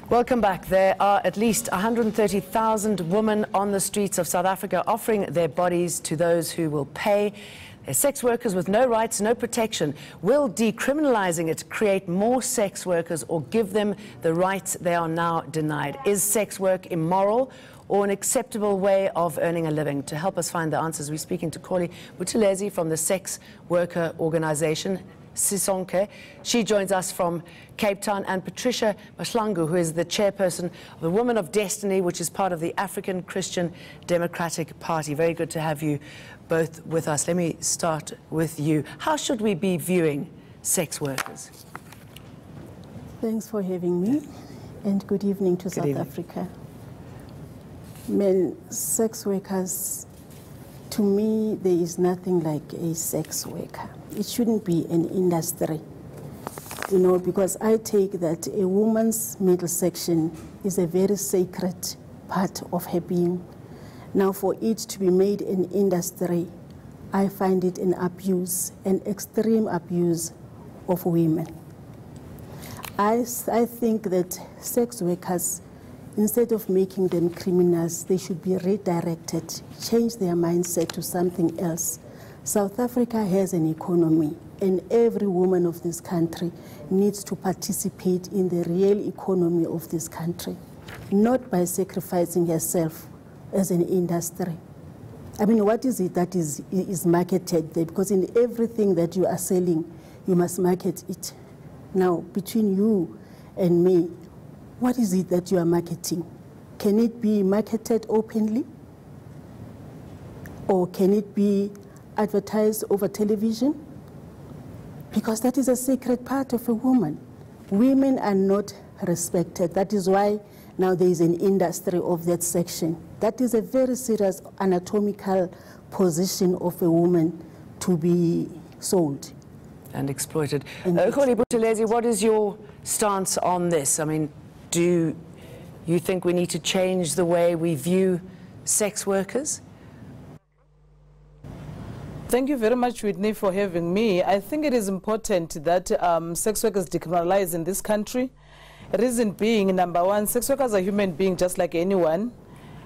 Welcome back. There are at least 130,000 women on the streets of South Africa offering their bodies to those who will pay. They're sex workers with no rights, no protection. Will decriminalising it create more sex workers or give them the rights they are now denied? Is sex work immoral or an acceptable way of earning a living? To help us find the answers, we're speaking to Kohli Buthelezi from the sex worker organisation Sisonke. She joins us from Cape Town, and Patricia Mahlangu, who is the chairperson of the Women of Destiny, which is part of the African Christian Democratic Party. Very good to have you both with us. Let me start with you. How should we be viewing sex workers? Thanks for having me, and good evening to South Africa. Men, sex workers, to me, there is nothing like a sex worker. It shouldn't be an industry, you know, because I take that a woman's middle section is a very sacred part of her being. Now, for it to be made an industry, I find it an abuse, an extreme abuse of women. I think that sex workers, instead of making them criminals, they should be redirected, change their mindset to something else. South Africa has an economy, and every woman of this country needs to participate in the real economy of this country, not by sacrificing herself as an industry. I mean, what is it that is marketed there? Because in everything that you are selling, you must market it. Now, between you and me, what is it that you are marketing? Can it be marketed openly? Or can it be advertised over television? Because that is a sacred part of a woman. Women are not respected. That is why now there is an industry of that section. That is a very serious anatomical position of a woman to be sold. And exploited. Kohli Buthelezi, what is your stance on this? I mean, do you think we need to change the way we view sex workers? Thank you very much, Whitney, for having me. I think it is important that sex workers decriminalize in this country. Reason being, number one, sex workers are human beings just like anyone.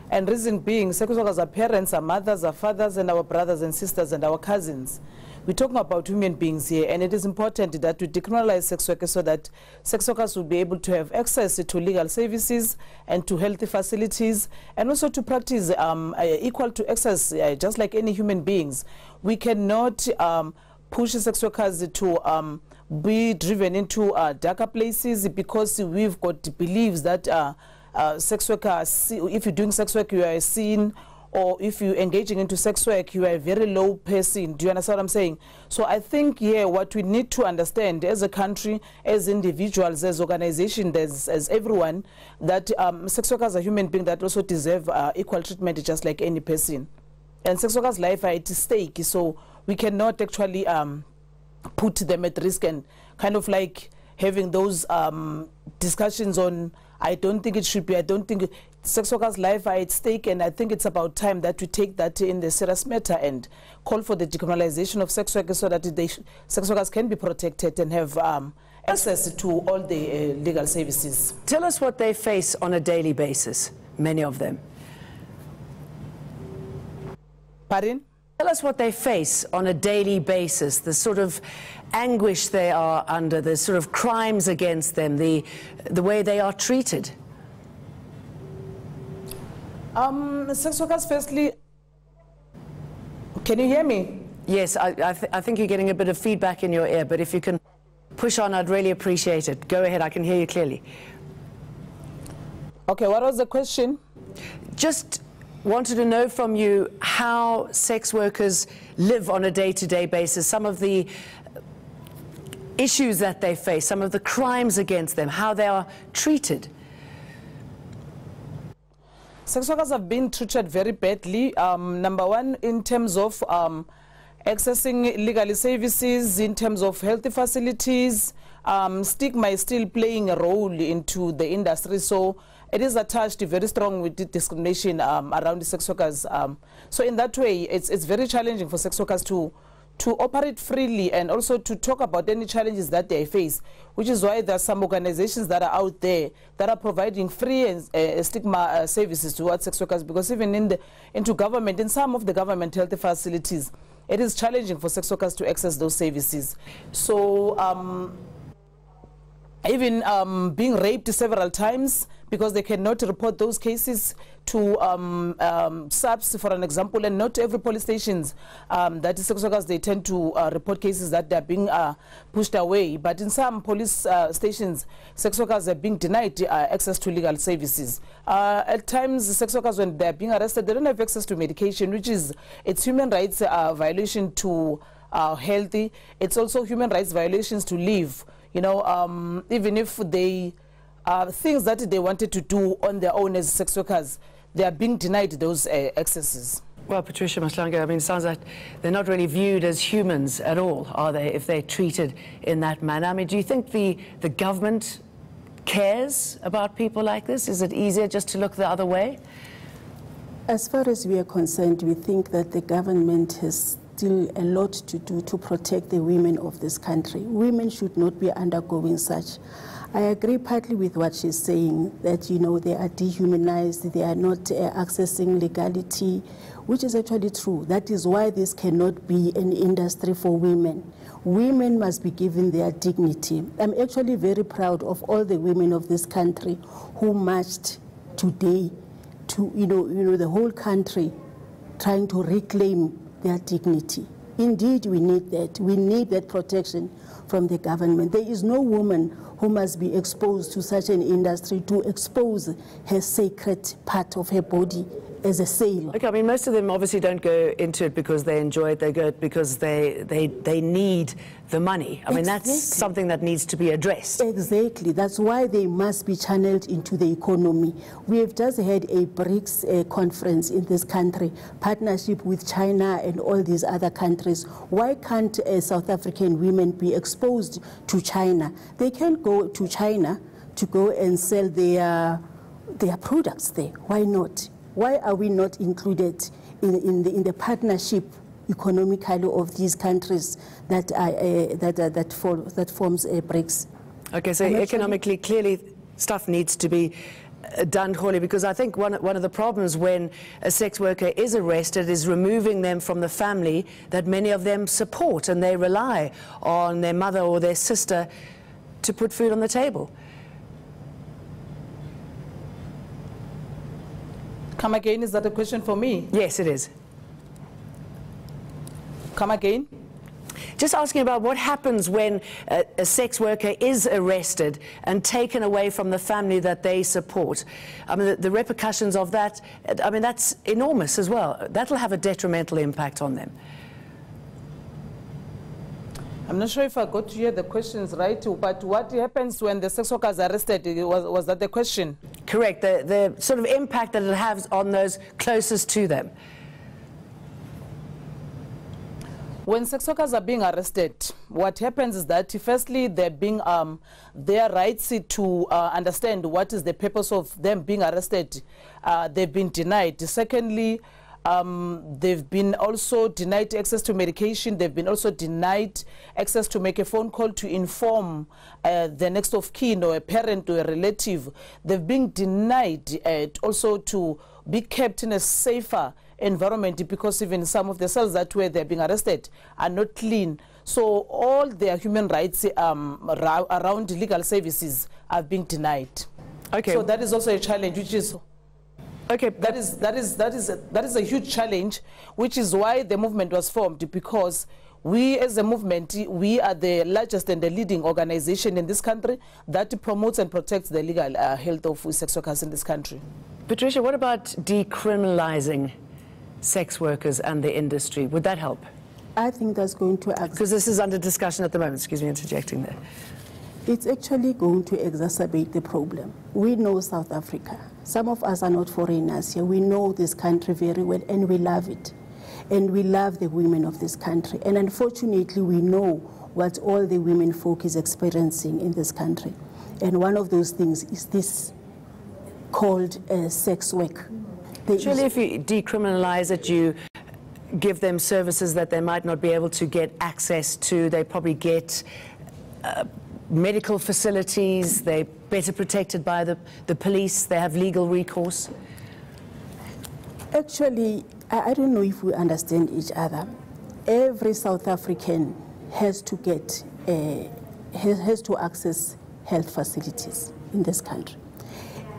And reason being, sex workers are parents, are mothers, are fathers, and our brothers and sisters and our cousins. We're talking about human beings here, and it is important that we decriminalize sex workers so that sex workers will be able to have access to legal services and to healthy facilities, and also to practice equal to access, just like any human beings. We cannot push sex workers to be driven into darker places because we've got beliefs that sex workers, if you're doing sex work, you are seen, or if you're engaging into sex work, you are a very low person. Do you understand what I'm saying? So I think, yeah, what we need to understand as a country, as individuals, as organizations, as everyone, that sex workers are human beings that also deserve equal treatment just like any person. And sex workers' life are at stake, so we cannot actually put them at risk and kind of like having those discussions on, I don't think it should be, I don't think sex workers' life are at stake, and I think it's about time that we take that in the serious matter and call for the decriminalization of sex workers so that sex workers can be protected and have access to all the legal services. Tell us what they face on a daily basis, many of them. Pardon? Tell us what they face on a daily basis, the sort of anguish they are under, the sort of crimes against them, the way they are treated. Sex workers, firstly, can you hear me? Yes, I think you're getting a bit of feedback in your ear, but if you can push on, I'd really appreciate it. Go ahead, I can hear you clearly. Okay, what was the question? Just wanted to know from you how sex workers live on a day-to-day basis, some of the issues that they face, some of the crimes against them, how they are treated. Sex workers have been treated very badly. Number one, in terms of accessing legal services, in terms of healthy facilities, stigma is still playing a role into the industry. So it is attached very strong with the discrimination around the sex workers. So in that way, it's very challenging for sex workers to to operate freely and also to talk about any challenges that they face, which is why there are some organizations that are out there that are providing free and stigma services towards sex workers, because even into government, in some of the government health facilities, it is challenging for sex workers to access those services. So even being raped several times because they cannot report those cases to SAPS, for an example, and not every police stations that is sex workers, they tend to report cases that they are being pushed away. But in some police stations, sex workers are being denied access to legal services. At times, sex workers, when they are being arrested, they don't have access to medication, which is, it's human rights violation to healthy. It's also human rights violations to live. You know, even if they things that they wanted to do on their own as sex workers, they are being denied those accesses. Well, Patricia Mahlangu, I mean, it sounds like they're not really viewed as humans at all, are they, if they're treated in that manner? I mean, do you think the government cares about people like this? Is it easier just to look the other way? As far as we are concerned, we think that the government has still a lot to do to protect the women of this country. Women should not be undergoing such. I agree partly with what she's saying, that, you know, they are dehumanized, they are not accessing legality, which is actually true. That is why this cannot be an industry for women. Women must be given their dignity. I'm actually very proud of all the women of this country who marched today to, you know, the whole country trying to reclaim their dignity. Indeed, we need that. We need that protection from the government. There is no woman who must be exposed to such an industry to expose her sacred part of her body as a sale. Okay, I mean, most of them obviously don't go into it because they enjoy it. They go because they need the money. I mean, that's something that needs to be addressed. Exactly. That's why they must be channeled into the economy. We have just had a BRICS conference in this country, partnership with China and all these other countries. Why can't South African women be exposed to China? They can go to China to go and sell their products there. Why not? Why are we not included in the partnership economically of these countries that forms BRICS? Okay, so economically, clearly, stuff needs to be done, Kohli, because I think one of the problems when a sex worker is arrested is removing them from the family that many of them support, and they rely on their mother or their sister to put food on the table. Come again, is that a question for me? Yes, it is. Come again? Just asking about what happens when a sex worker is arrested and taken away from the family that they support. I mean, the repercussions of that, I mean, that's enormous as well. That'll have a detrimental impact on them. I'm not sure if I got to hear the questions right, but what happens when the sex worker is arrested? Was that the question? Correct. The sort of impact that it has on those closest to them. When sex workers are being arrested, what happens is that firstly, they're being their rights to understand what is the purpose of them being arrested, they've been denied. Secondly, they've been also denied access to medication. They've been also denied access to make a phone call to inform the next of kin or a parent or a relative. They've been denied also to be kept in a safer environment, because even some of the cells that where they're being arrested are not clean. So all their human rights around legal services are being denied. Okay. So that is also a challenge, which is okay. That is a huge challenge, which is why the movement was formed, because we as a movement, we are the largest and the leading organization in this country that promotes and protects the legal health of sex workers in this country. Patricia, what about decriminalising sex workers and the industry? Would that help? I think that's going to... Because this is under discussion at the moment. Excuse me, interjecting there. It's actually going to exacerbate the problem. We know South Africa. Some of us are not foreigners here. We know this country very well, and we love it. And we love the women of this country. And unfortunately, we know what all the women folk is experiencing in this country. And one of those things is this called sex work. Surely if you decriminalise it, you give them services that they might not be able to get access to. They probably get medical facilities. They're better protected by the police. They have legal recourse. Actually, I don't know if we understand each other. Every South African has to get has to access health facilities in this country.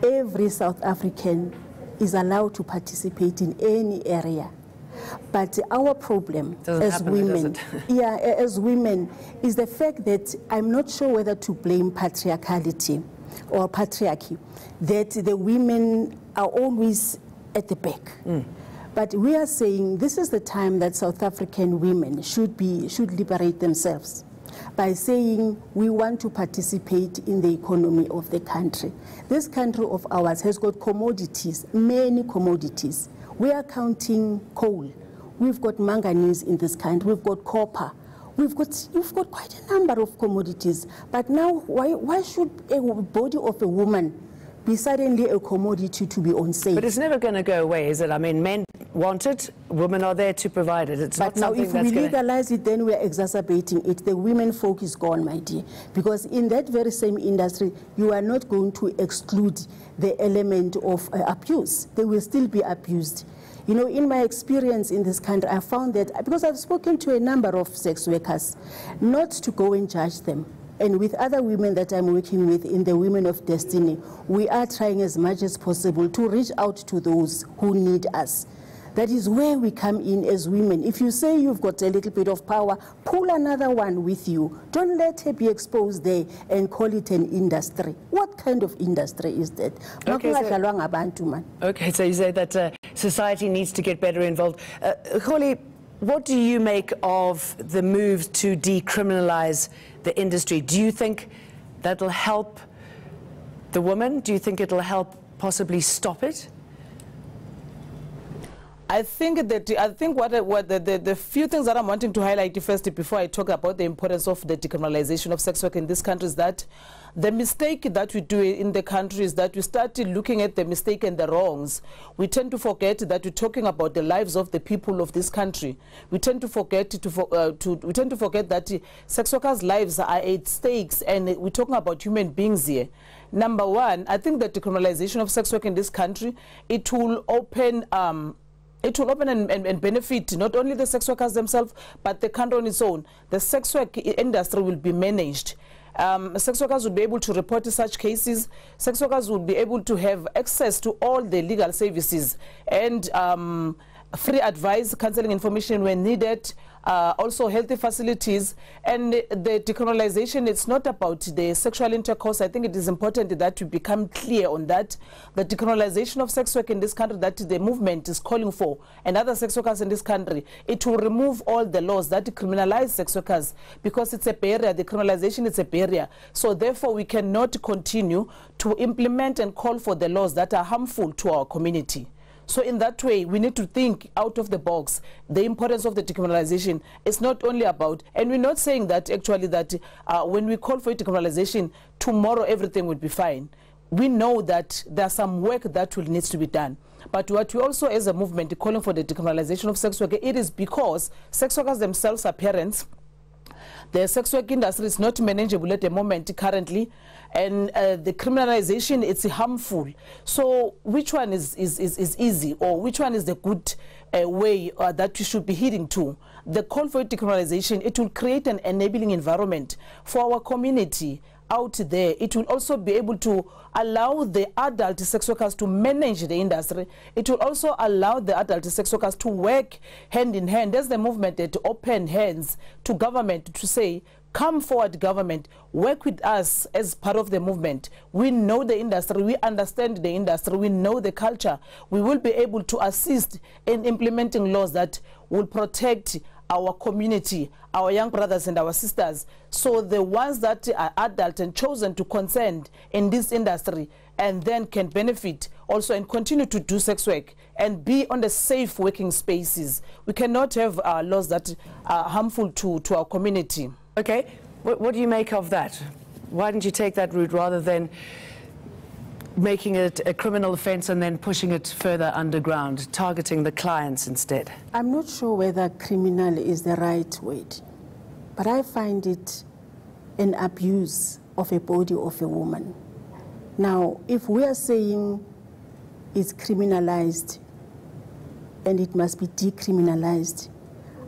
Every South African is allowed to participate in any area. But our problem as women, as women, is the fact that I'm not sure whether to blame patriarchality or patriarchy, that the women are always at the back. But we are saying this is the time that South African women should liberate themselves by saying we want to participate in the economy of the country. This country of ours has got commodities, many commodities. We are counting coal. We've got manganese in this country. We've got copper. You've got quite a number of commodities. But now, why should a body of a woman be suddenly a commodity to be on sale? But it's never going to go away, is it? I mean, men want it, women are there to provide it. It's but not now, if we legalize it, then we are exacerbating it. The women folk is gone, my dear. Because in that very same industry, you are not going to exclude the element of abuse. They will still be abused. You know, in my experience in this country, I found that, because I've spoken to a number of sex workers, not to go and judge them. And with other women that I'm working with in the Women of Destiny, we are trying as much as possible to reach out to those who need us. That is where we come in as women. If you say you've got a little bit of power, pull another one with you. Don't let her be exposed there and call it an industry. What kind of industry is that? Okay, so you say that society needs to get better involved. Kohli, what do you make of the move to decriminalize the industry? Do you think that'll help the woman? Do you think it'll help possibly stop it? I think what the few things that I'm wanting to highlight first before I talk about the importance of the decriminalization of sex work in this country is that the mistake that we do in the country is that we start looking at the mistake and the wrongs. We tend to forget that we're talking about the lives of the people of this country. We tend to forget that sex workers' lives are at stakes, and we're talking about human beings here. Number one, I think the decriminalization of sex work in this country, it will open and benefit not only the sex workers themselves, but the country on its own. The sex work industry will be managed. Sex workers will be able to report such cases. Sex workers will be able to have access to all the legal services and free advice, counseling information when needed, also healthy facilities. And the decriminalization, it's not about the sexual intercourse. I think it is important that we become clear on that. The decriminalization of sex work in this country that the movement is calling for, and other sex workers in this country, it will remove all the laws that criminalize sex workers, because it's a barrier. The criminalization is a barrier. So therefore, we cannot continue to implement and call for the laws that are harmful to our community. So in that way, we need to think out of the box. The importance of the decriminalization is not only about, and we're not saying that actually that when we call for decriminalization, tomorrow everything will be fine. We know that there's some work that will needs to be done. But what we also, as a movement, calling for the decriminalization of sex work, it is because sex workers themselves are parents. The sex work industry is not manageable at the moment currently, and the criminalization, it's harmful. So which one is easy, or which one is the good way that we should be heading to? The call for decriminalization, it will create an enabling environment for our community out there. It will also be able to allow the adult sex workers to manage the industry. It will also allow the adult sex workers to work hand in hand. There's the movement to open hands to government to say, come forward, government, work with us as part of the movement. We know the industry, we understand the industry, we know the culture. We will be able to assist in implementing laws that will protect our community, our young brothers and our sisters. So the ones that are adult and chosen to consent in this industry and then can benefit also and continue to do sex work and be on the safe working spaces. We cannot have laws that are harmful to our community. Okay, what do you make of that? Why didn't you take that route rather than making it a criminal offence and then pushing it further underground, targeting the clients instead? I'm not sure whether criminal is the right word, but I find it an abuse of a body of a woman. Now, if we are saying it's criminalized and it must be decriminalized,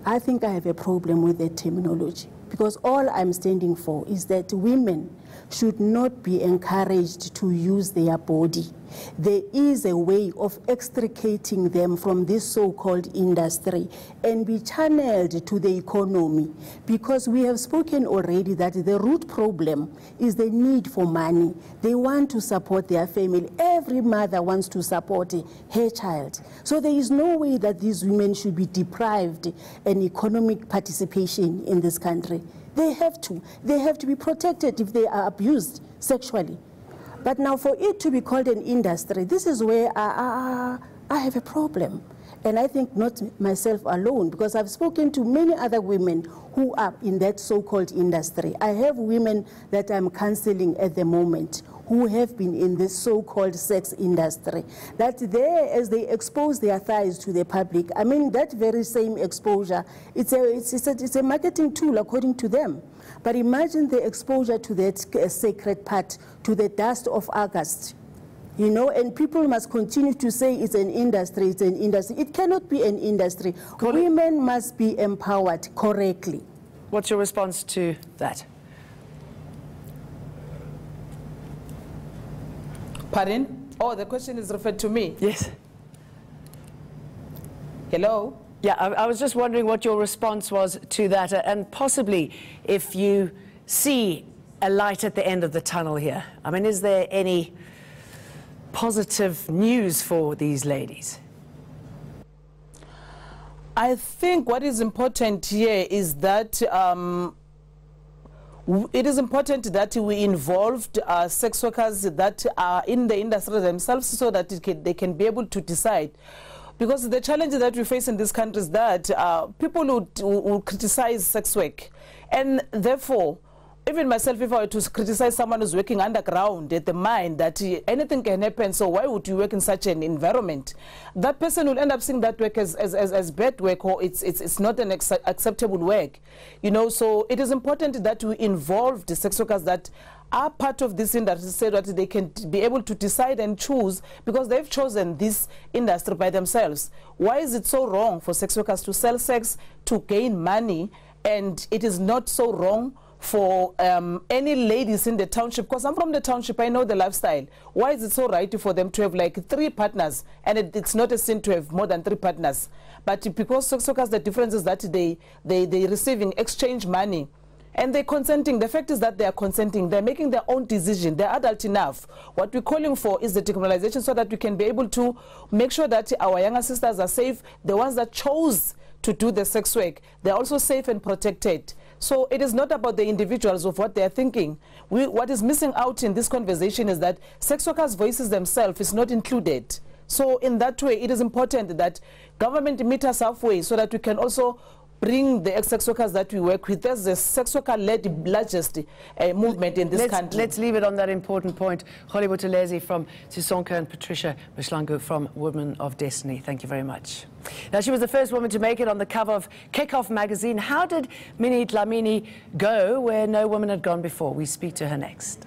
I think I have a problem with the terminology, because all I'm standing for is that women should not be encouraged to use their body. There is a way of extricating them from this so-called industry and be channeled to the economy, because we have spoken already that the root problem is the need for money. They want to support their family. Every mother wants to support her child. So there is no way that these women should be deprived an economic participation in this country. They have to be protected if they are abused sexually. But now for it to be called an industry, this is where I have a problem. And I think not myself alone, because I've spoken to many other women who are in that so-called industry. I have women that I'm counseling at the moment who have been in this so-called sex industry, that there, as they expose their thighs to the public, I mean, that very same exposure, it's a marketing tool according to them. But imagine the exposure to that sacred part, to the dust of August, you know, and people must continue to say it's an industry, it's an industry. It cannot be an industry. Women must be empowered correctly. What's your response to that? Pardon? Oh, the question is referred to me? Yes. Hello? Yeah, I was just wondering what your response was to that, and possibly if you see a light at the end of the tunnel here. I mean, is there any positive news for these ladies? I think what is important here is that it is important that we involved sex workers that are in the industry themselves, so that they can be able to decide. Because the challenge that we face in this country is that people will criticize sex work, and therefore, even myself, if I were to criticize someone who's working underground at the mine, that anything can happen, so why would you work in such an environment? That person will end up seeing that work as bad work, or it's not an acceptable work. You know, so it is important that we involve the sex workers that are part of this industry, so that they can be able to decide and choose, because they've chosen this industry by themselves. Why is it so wrong for sex workers to sell sex to gain money, and it is not so wrong for any ladies in the township? Because I'm from the township, I know the lifestyle. Why is it so right for them to have like 3 partners, and it's not a sin to have more than 3 partners? But because sex workers, the difference is that they receiving exchange money, and they're consenting. The fact is that they are consenting. They're making their own decision. They're adult enough. What we're calling for is the decriminalization, so that we can be able to make sure that our younger sisters are safe. The ones that chose to do the sex work, they're also safe and protected. So it is not about the individuals of what they're thinking. What is missing out in this conversation is that sex workers' voices themselves is not included. So in that way, it is important that government meet us halfway, so that we can also bring the sex workers that we work with. There's the sex worker-led largest movement in this country. Let's leave it on that important point. Kohli Buthelezi from Sisonke and Patricia Mahlangu from Women of Destiny. Thank you very much. Now, she was the first woman to make it on the cover of Kickoff magazine. How did Minnie Dlamini go where no woman had gone before? We speak to her next.